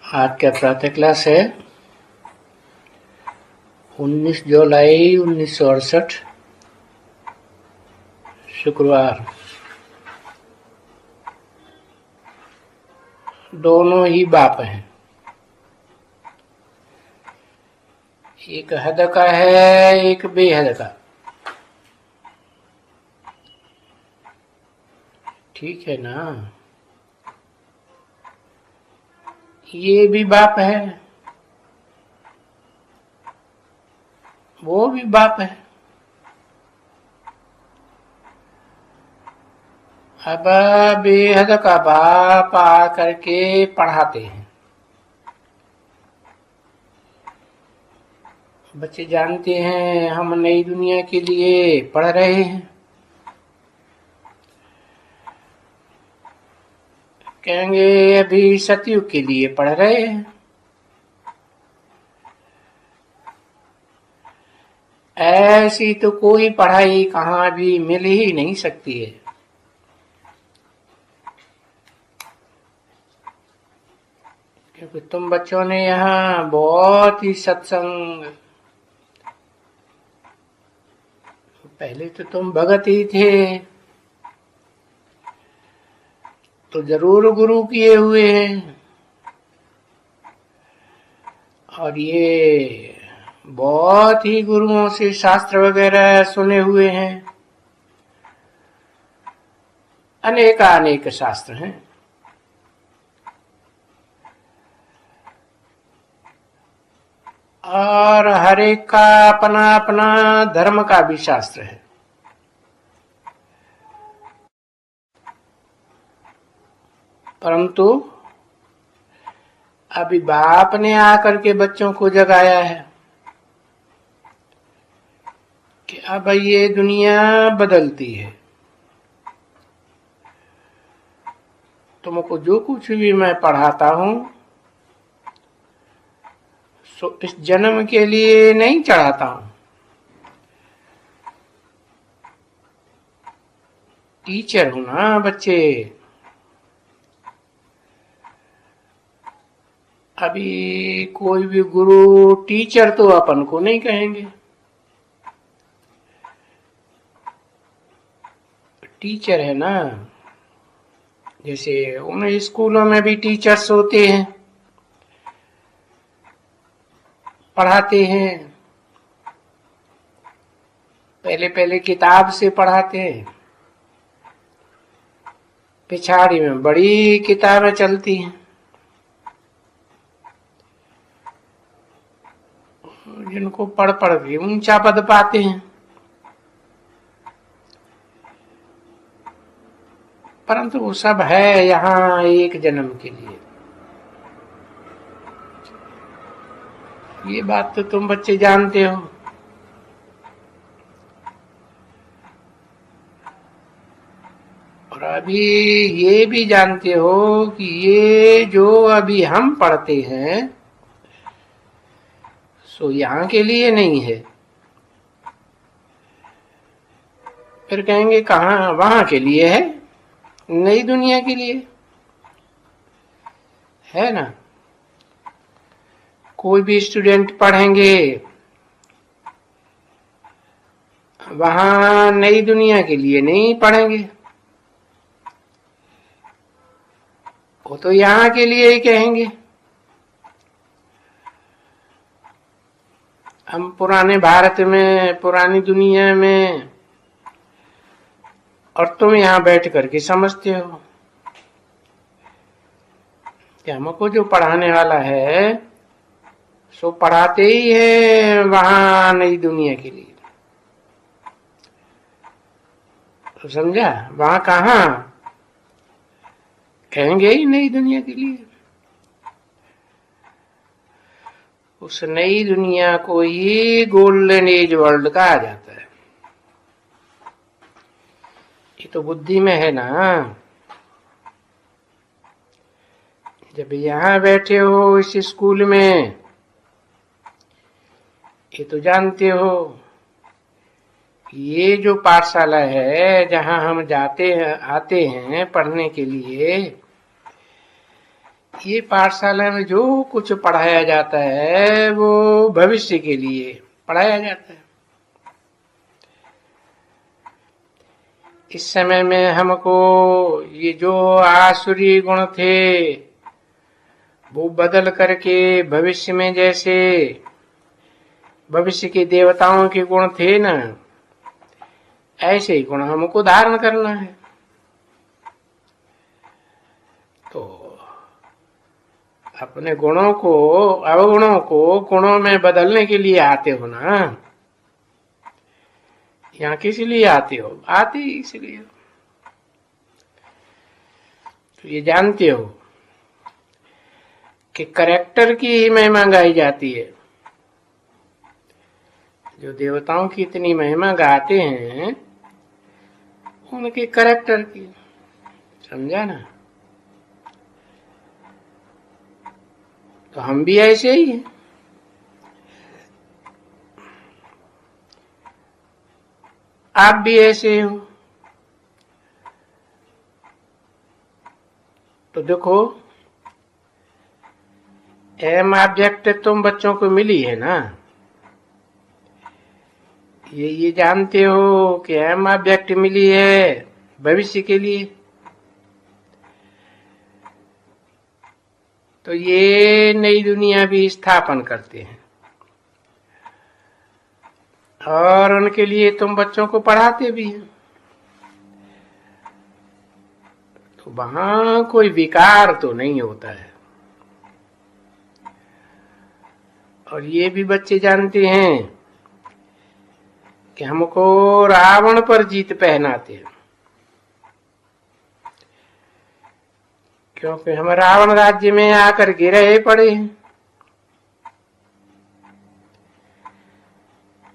आज का प्रातः क्लास है 19 जुलाई 1968 शुक्रवार। दोनों ही बाप हैं, एक हद का है एक बेहद का। ठीक है ना? ये भी बाप है, वो भी बाप है। अब बेहद का बाप आकर के पढ़ाते हैं। बच्चे जानते हैं हम नई दुनिया के लिए पढ़ रहे हैं। कहेंगे अभी सतयुग के लिए पढ़ रहे हैं। ऐसी तो कोई पढ़ाई कहाँ भी मिल ही नहीं सकती है। क्योंकि तुम बच्चों ने यहाँ बहुत ही सत्संग, पहले तो तुम भगत ही थे तो जरूर गुरु किए हुए हैं, और ये बहुत ही गुरुओं से शास्त्र वगैरह सुने हुए हैं। अनेक शास्त्र हैं। और हर एक का अपना अपना धर्म का भी शास्त्र है। परंतु अभी बाप ने आकर के बच्चों को जगाया है कि अब ये दुनिया बदलती है। तुमको जो कुछ भी मैं पढ़ाता हूं सो इस जन्म के लिए नहीं चढ़ाता हूं। टीचर हूं ना बच्चे। अभी कोई भी गुरु टीचर तो अपन को नहीं कहेंगे। टीचर है ना, जैसे उन स्कूलों में भी टीचर्स होते हैं, पढ़ाते हैं। पहले किताब से पढ़ाते हैं, पिछाड़ी में बड़ी किताबें चलती हैं, जिनको पढ़ के ऊंचा पद पाते हैं। परंतु वो सब है यहाँ एक जन्म के लिए। ये बात तो तुम बच्चे जानते हो। और अभी ये भी जानते हो कि ये जो अभी हम पढ़ते हैं सो यहाँ के लिए नहीं है। फिर कहेंगे कहाँ? वहां के लिए है, नई दुनिया के लिए है ना। कोई भी स्टूडेंट पढ़ेंगे वहां नई दुनिया के लिए नहीं पढ़ेंगे, वो तो यहाँ के लिए ही कहेंगे। हम पुराने भारत में, पुरानी दुनिया में, और तुम यहाँ बैठ करके समझते हो कि हमको जो पढ़ाने वाला है सो पढ़ाते ही है वहां नई दुनिया के लिए। तो समझा? वहां कहाँ? कहेंगे ही नई दुनिया के लिए। उस नई दुनिया को ही गोल्डन एज वर्ल्ड कहा जाता है। ये तो बुद्धि में है ना। जब यहाँ बैठे हो इस स्कूल में, ये तो जानते हो ये जो पाठशाला है जहाँ हम जाते हैं आते हैं पढ़ने के लिए, ये पाठशाला में जो कुछ पढ़ाया जाता है वो भविष्य के लिए पढ़ाया जाता है। इस समय में हमको ये जो आसुरी गुण थे वो बदल करके भविष्य में जैसे भविष्य के देवताओं के गुण थे ना, ऐसे ही गुण हमको धारण करना है। तो अपने गुणों को अवगुणों को गुणों में बदलने के लिए आते हो ना। यहाँ किस लिए आते हो? आते ही इसलिए। तो ये जानते हो कि करेक्टर की ही महिमा गाई जाती है। जो देवताओं की इतनी महिमा गाते हैं उनके करेक्टर की, समझा ना? तो हम भी ऐसे ही हैं। आप भी ऐसे हो। तो देखो, एम ऑब्जेक्ट तुम बच्चों को मिली है ना, ये जानते हो कि एम ऑब्जेक्ट मिली है भविष्य के लिए। तो ये नई दुनिया भी स्थापन करते हैं और उनके लिए तुम बच्चों को पढ़ाते भी हैं। तो वहां कोई विकार तो नहीं होता है। और ये भी बच्चे जानते हैं कि हमको रावण पर जीत पहनाते हैं, क्योंकि हम रावण राज्य में आकर गिरे पड़े हैं।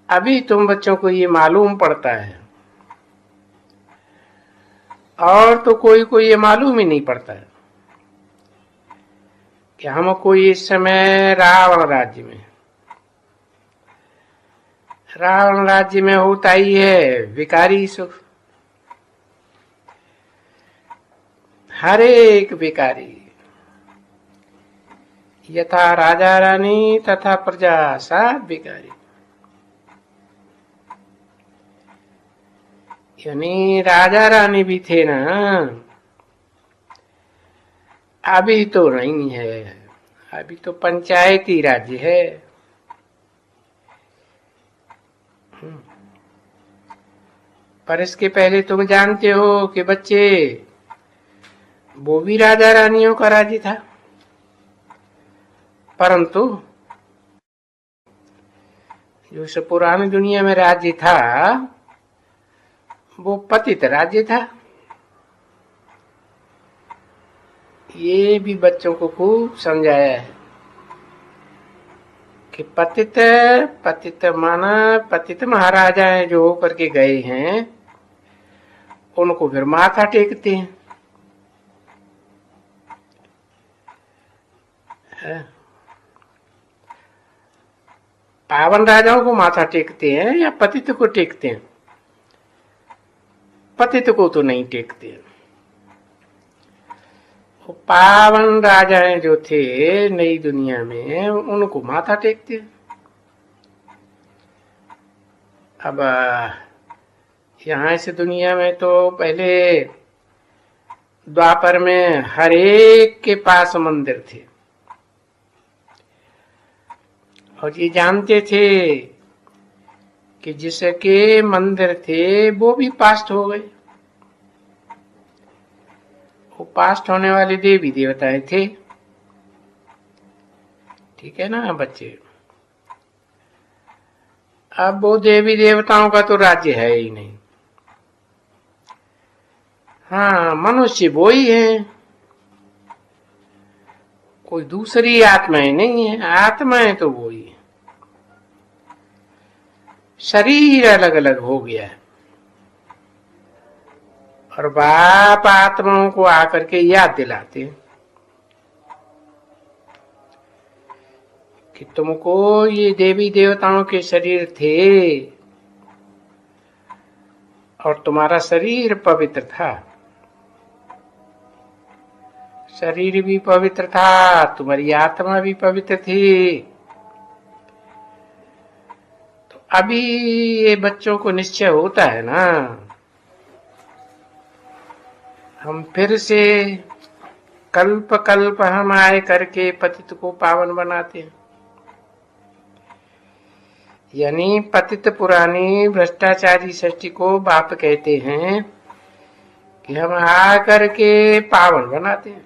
अभी तुम बच्चों को ये मालूम पड़ता है, और तो कोई को ये मालूम ही नहीं पड़ता है कि हमको इस समय रावण राज्य में होता ही है विकारी सुख। हर एक विकारी, यथा राजा रानी तथा प्रजा सब विकारी। यानी राजा रानी भी थे ना, अभी तो नहीं है, अभी तो पंचायती राज्य है। पर इसके पहले तुम जानते हो कि बच्चे, वो भी राजा रानियों का राज्य था, परंतु जो इस पुरानी दुनिया में राज्य था वो पतित राज्य था। ये भी बच्चों को खूब समझाया है कि पतित माना पतित महाराजा जो होकर के गए हैं उनको फिर माथा टेकते हैं। पावन राजाओं को माथा टेकते हैं या पतित को टेकते हैं? पतित को तो नहीं टेकते। पावन राजाएं जो थे नई दुनिया में उनको माथा टेकते हैं। अब यहाँ इस दुनिया में तो पहले द्वापर में हर एक के पास मंदिर थे और ये जानते थे कि जिसके मंदिर थे वो भी पास्ट हो गए। वो पास्ट होने वाले देवी देवताएं थे, ठीक है ना बच्चे? अब वो देवी देवताओं का तो राज्य है ही नहीं। हाँ, मनुष्य वो ही है, कोई दूसरी आत्माएं नहीं है। आत्माएं तो वो ही है, शरीर अलग अलग हो गया है। और बाप आत्माओं को आकर के याद दिलाते हैं कि तुमको ये देवी देवताओं के शरीर थे और तुम्हारा शरीर पवित्र था, शरीर भी पवित्र था, तुम्हारी आत्मा भी पवित्र थी। तो अभी ये बच्चों को निश्चय होता है ना, हम फिर से कल्प कल्प हम आए करके पतित को पावन बनाते हैं। यानी पतित पुरानी भ्रष्टाचारी सृष्टि को बाप कहते हैं कि हम आ करके पावन बनाते हैं।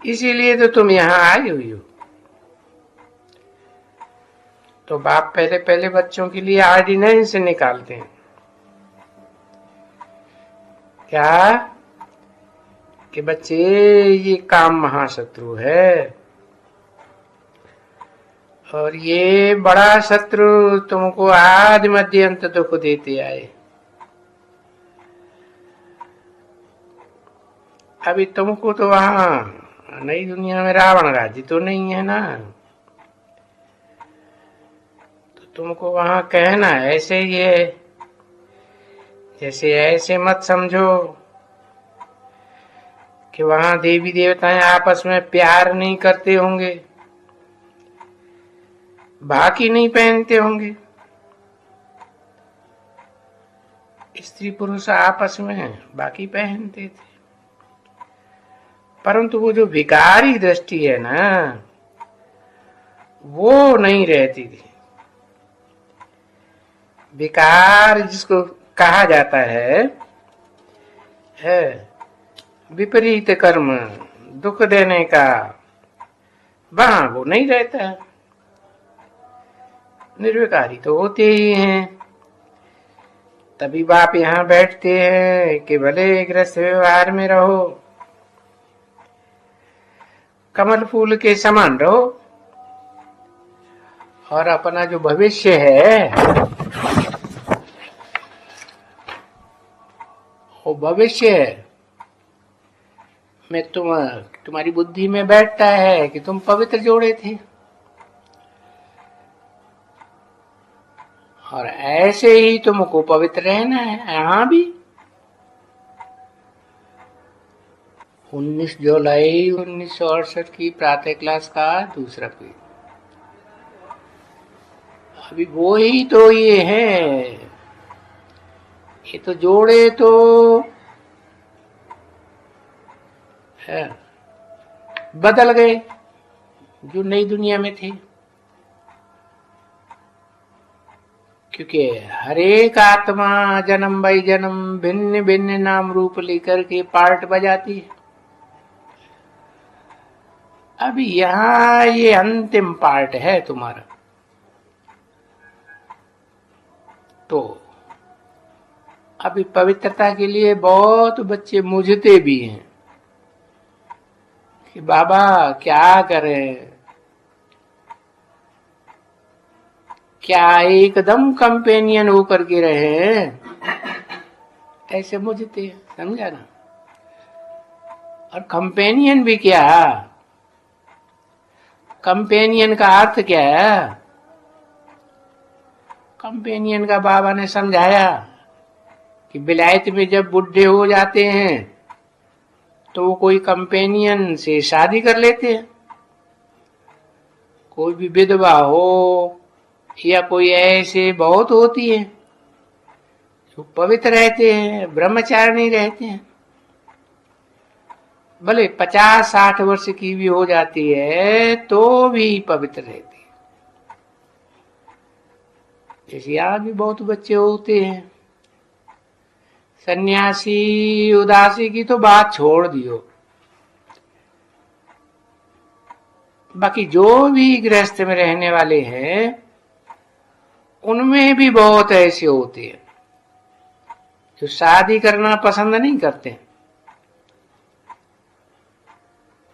इसीलिए तो तुम यहां आई हुई हो। तो बाप पहले पहले बच्चों के लिए ऑर्डिनेंस निकालते हैं। क्या कि बच्चे, ये काम महाशत्रु है और ये बड़ा शत्रु तुमको आदि मध्य अंत दुख देते आए। अभी तुमको तो वहां नई दुनिया में रावण राज्य तो नहीं है ना, तो तुमको वहां कहना ऐसे ही है। जैसे ऐसे मत समझो कि वहां देवी देवताएं आपस में प्यार नहीं करते होंगे, बाकी नहीं पहनते होंगे। स्त्री पुरुष आपस में बाकी पहनते थे, परंतु वो जो विकारी दृष्टि है ना, वो नहीं रहती थी। विकार जिसको कहा जाता है विपरीत कर्म, दुख देने का, वहां वो नहीं रहता है। निर्विकारी तो होते ही हैं। तभी बाप यहाँ बैठते हैं कि भले गृहस्थ व्यवहार में रहो, कमल फूल के समान रहो, और अपना जो भविष्य है वो भविष्य में तुम्हारी बुद्धि में बैठता है कि तुम पवित्र जोड़े थे, और ऐसे ही तुमको पवित्र रहना है। यहां भी 19 जुलाई 1968 की प्रातः क्लास का दूसरा पीरियड। अभी वो ही तो ये है, ये तो जोड़े तो है, बदल गए जो नई दुनिया में थे। क्योंकि हर एक आत्मा जन्म बाई जन्म भिन्न भिन्न नाम रूप लेकर के पार्ट बजाती है। अभी यहाँ ये अंतिम पार्ट है तुम्हारा। तो अभी पवित्रता के लिए बहुत बच्चे मुझते भी हैं कि बाबा क्या करें, क्या एकदम कंपेनियन होकर के रहे, ऐसे मुझते हैं, समझा ना। और कंपेनियन भी क्या, कंपेनियन का अर्थ क्या है? कंपेनियन का बाबा ने समझाया कि विलायत में जब बुढ़े हो जाते हैं तो वो कोई कंपेनियन से शादी कर लेते हैं। कोई भी विधवा हो या कोई ऐसे बहुत होती है जो पवित्र रहते हैं, ब्रह्मचारिणी रहते हैं, भले 50-60 वर्ष की भी हो जाती है तो भी पवित्र रहती है। जैसे यहाँ भी बहुत बच्चे होते हैं, सन्यासी उदासी की तो बात छोड़ दियो, बाकी जो भी गृहस्थ में रहने वाले हैं उनमें भी बहुत ऐसे होते हैं जो शादी करना पसंद नहीं करते।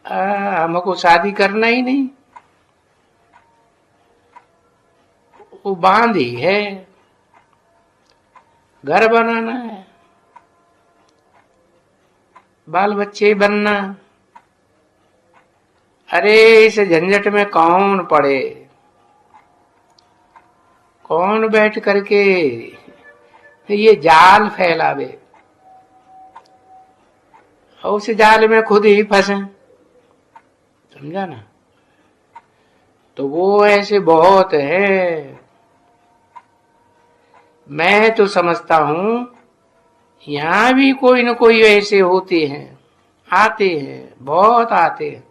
हमको शादी करना ही नहीं, वो बांध ही है, घर बनाना है, बाल बच्चे बनना। अरे इस झंझट में कौन पड़े, कौन बैठ करके ये जाल फैलावे। और उस जाल में खुद ही फंसे, समझा ना। तो वो ऐसे बहुत है। मैं तो समझता हूं यहां भी कोई न कोई ऐसे होते हैं, आते हैं, बहुत आते हैं,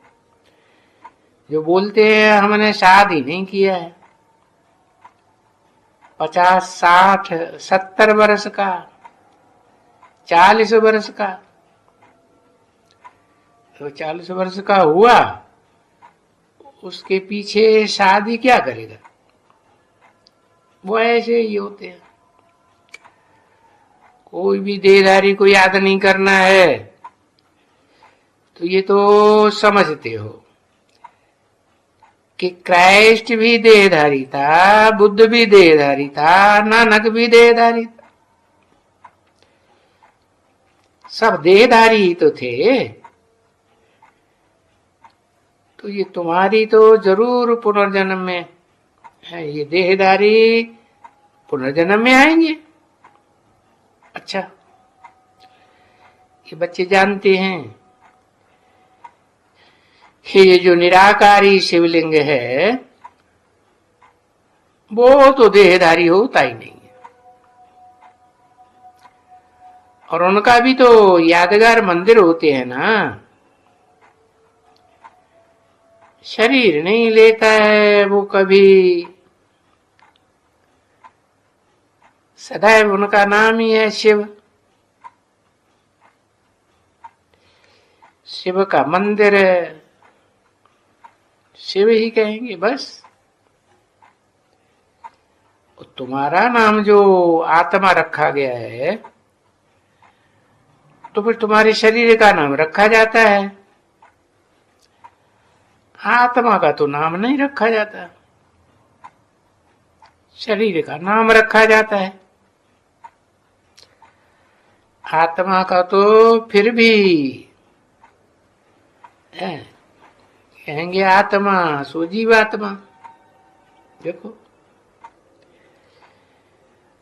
जो बोलते हैं हमने शादी नहीं किया है, 50, 60, 70 वर्ष का, 40 वर्ष का। तो 40 वर्ष का हुआ, उसके पीछे शादी क्या करेगा। वो ऐसे ही होते हैं। कोई भी देहधारी को याद नहीं करना है, तो ये तो समझते हो कि क्राइस्ट भी देहधारी था, बुद्ध भी देहधारी था, नानक भी देहधारी था, सब देहधारी ही तो थे। तो ये तुम्हारी तो जरूर पुनर्जन्म में है, ये देहधारी पुनर्जन्म में आएंगे। अच्छा, ये बच्चे जानते हैं कि ये जो निराकारी शिवलिंग है वो तो देहधारी होता ही नहीं है। और उनका भी तो यादगार मंदिर होते हैं ना, शरीर नहीं लेता है वो कभी, सदैव उनका नाम ही है शिव। शिव का मंदिर है, शिव ही कहेंगे बस। तुम्हारा नाम जो आत्मा रखा गया है, तो फिर तुम्हारे शरीर का नाम रखा जाता है, आत्मा का तो नाम नहीं रखा जाता, शरीर का नाम रखा जाता है। आत्मा का तो फिर भी है, कहेंगे आत्मा सो जीवात्मा। देखो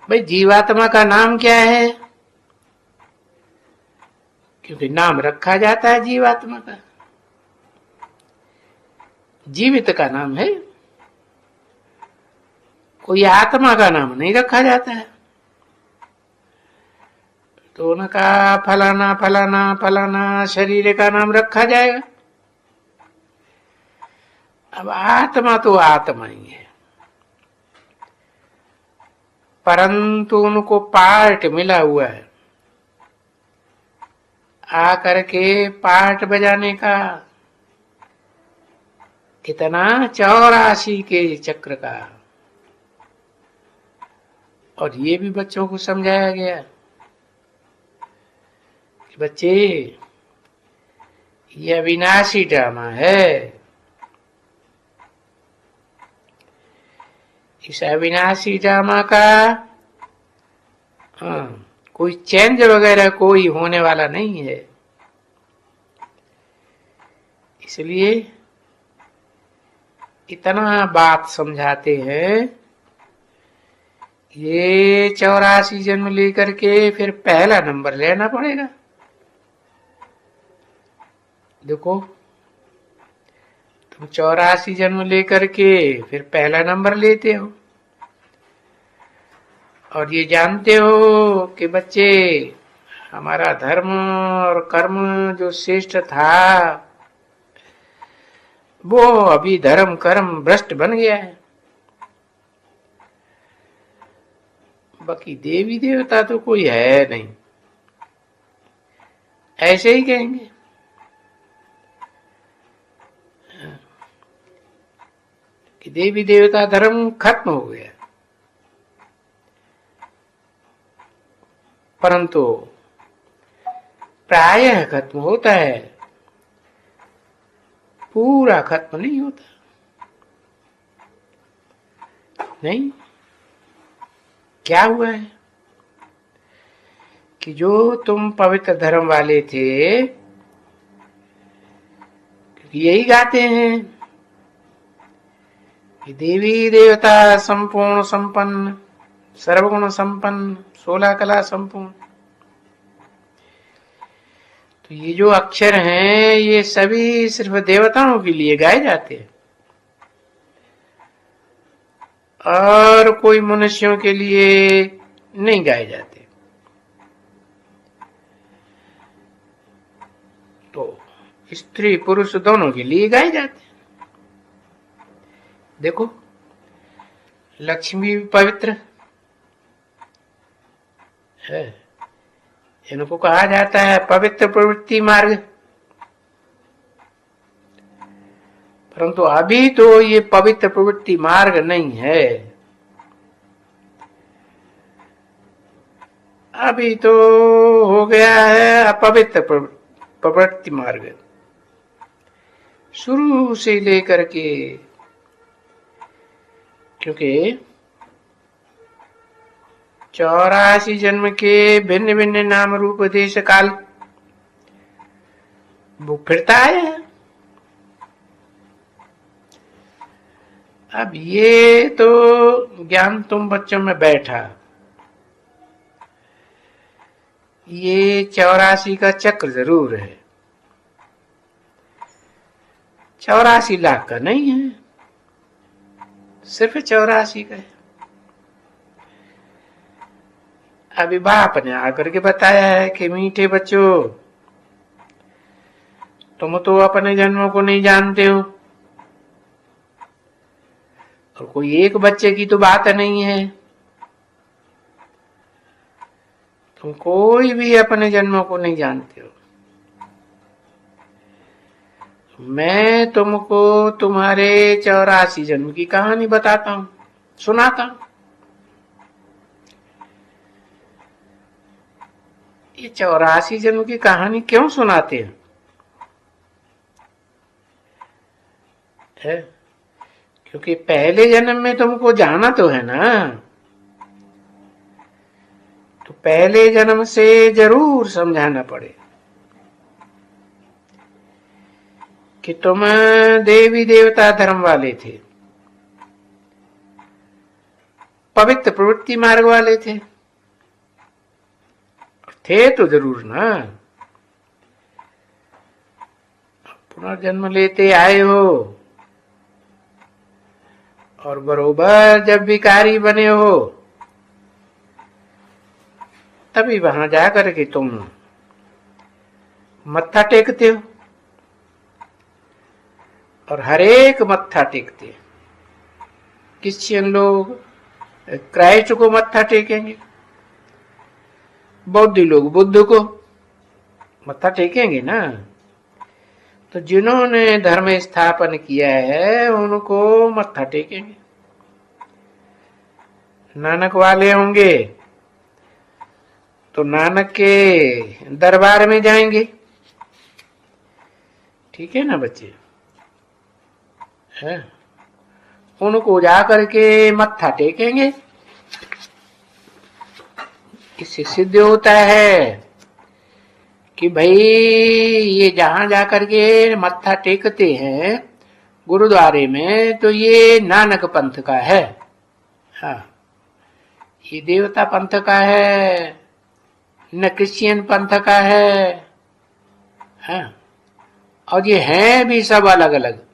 भाई, जीवात्मा का नाम क्या है, क्योंकि नाम रखा जाता है जीवात्मा का। जीवित का नाम है, कोई आत्मा का नाम नहीं रखा जाता है। तो उनका फलाना फलाना फलाना शरीर का नाम रखा जाएगा। अब आत्मा तो आत्मा ही है, परंतु उनको पार्ट मिला हुआ है, आकर के पार्ट बजाने का, इतना 84 के चक्र का। और ये भी बच्चों को समझाया गया कि बच्चे ये अविनाशी ड्रामा है, इस अविनाशी ड्रामा का कोई चेंज वगैरह कोई होने वाला नहीं है। इसलिए इतना बात समझाते हैं, ये 84 जन्म लेकर के फिर पहला नंबर लेना पड़ेगा। देखो, तुम 84 जन्म लेकर के फिर पहला नंबर लेते हो, और ये जानते हो कि बच्चे हमारा धर्म और कर्म जो श्रेष्ठ था वो अभी धर्म कर्म भ्रष्ट बन गया है। बाकी देवी देवता तो कोई है नहीं, ऐसे ही कहेंगे। कि देवी देवता धर्म खत्म हो गया, परंतु प्रायः खत्म होता है, पूरा खत्म नहीं होता। नहीं, क्या हुआ है कि जो तुम पवित्र धर्म वाले थे, यही गाते हैं कि देवी देवता संपूर्ण संपन्न, सर्वगुण संपन्न, 16 कला संपूर्ण। तो ये जो अक्षर हैं ये सभी सिर्फ देवताओं के लिए गाए जाते हैं और कोई मनुष्यों के लिए नहीं गाए जाते। तो स्त्री पुरुष दोनों के लिए गाए जाते हैं। देखो लक्ष्मी भी पवित्र है, इनको कहा जाता है पवित्र प्रवृत्ति मार्ग। परंतु अभी तो ये पवित्र प्रवृत्ति मार्ग नहीं है, अभी तो हो गया है अपवित्र प्रवृत्ति मार्ग। शुरू से लेकर के, क्योंकि 84 जन्म के भिन्न भिन्न नाम रूप देश काल वो फिरता है। अब ये तो ज्ञान तुम बच्चों में बैठा, ये 84 का चक्र जरूर है, 84 लाख का नहीं है, सिर्फ 84 का है। अभी बाप ने आकर के बताया है कि मीठे बच्चों, तुम तो अपने जन्मों को नहीं जानते हो, और कोई एक बच्चे की तो बात नहीं है, तुम कोई भी अपने जन्मों को नहीं जानते हो। मैं तुमको तुम्हारे 84 जन्म की कहानी बताता हूं, सुनाता हूं। ये 84 जन्म की कहानी क्यों सुनाते हैं? क्योंकि पहले जन्म में तुमको जाना तो है ना, तो पहले जन्म से जरूर समझाना पड़े कि तुम देवी देवता धर्म वाले थे, पवित्र प्रवृत्ति मार्ग वाले थे तो जरूर ना। पुनर्जन्म लेते आए हो और बरोबर जब भिखारी बने हो तभी वहां जाकर के तुम मत्था टेकते हो, और हर एक मत्था टेकते। क्रिश्चियन लोग क्राइस्ट को मत्था टेकेंगे, बौद्ध लोग बुद्ध को मत्था टेकेंगे ना। तो जिन्होंने धर्म स्थापन किया है उनको मत्था टेकेंगे। नानक वाले होंगे तो नानक के दरबार में जाएंगे, ठीक है ना बच्चे, है? उनको जाकर के मत्था टेकेंगे। इससे सिद्ध होता है कि भाई ये जहां जाकर के मत्था टेकते हैं गुरुद्वारे में, तो ये नानक पंथ का है। हाँ, ये देवता पंथ का है, न क्रिश्चियन पंथ का है। हाँ, और ये है भी सब अलग अलग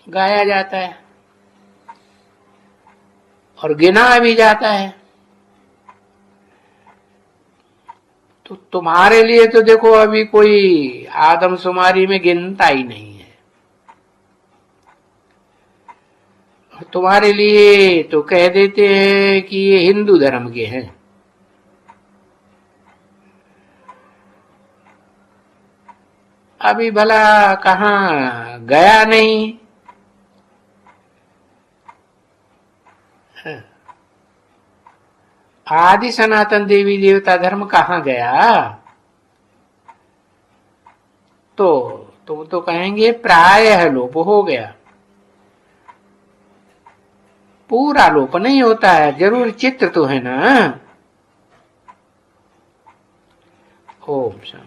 गाया जाता है और गिना भी जाता है। तो तुम्हारे लिए तो देखो अभी कोई आदमशुमारी में गिनता ही नहीं है, तुम्हारे लिए तो कह देते हैं कि ये हिंदू धर्म के हैं। अभी भला कहाँ गया नहीं, आदि सनातन देवी देवता धर्म कहाँ गया? तो तुम तो कहेंगे प्रायः लोप हो गया। पूरा लोप नहीं होता है, जरूर चित्र तो है ना। ओम शांति।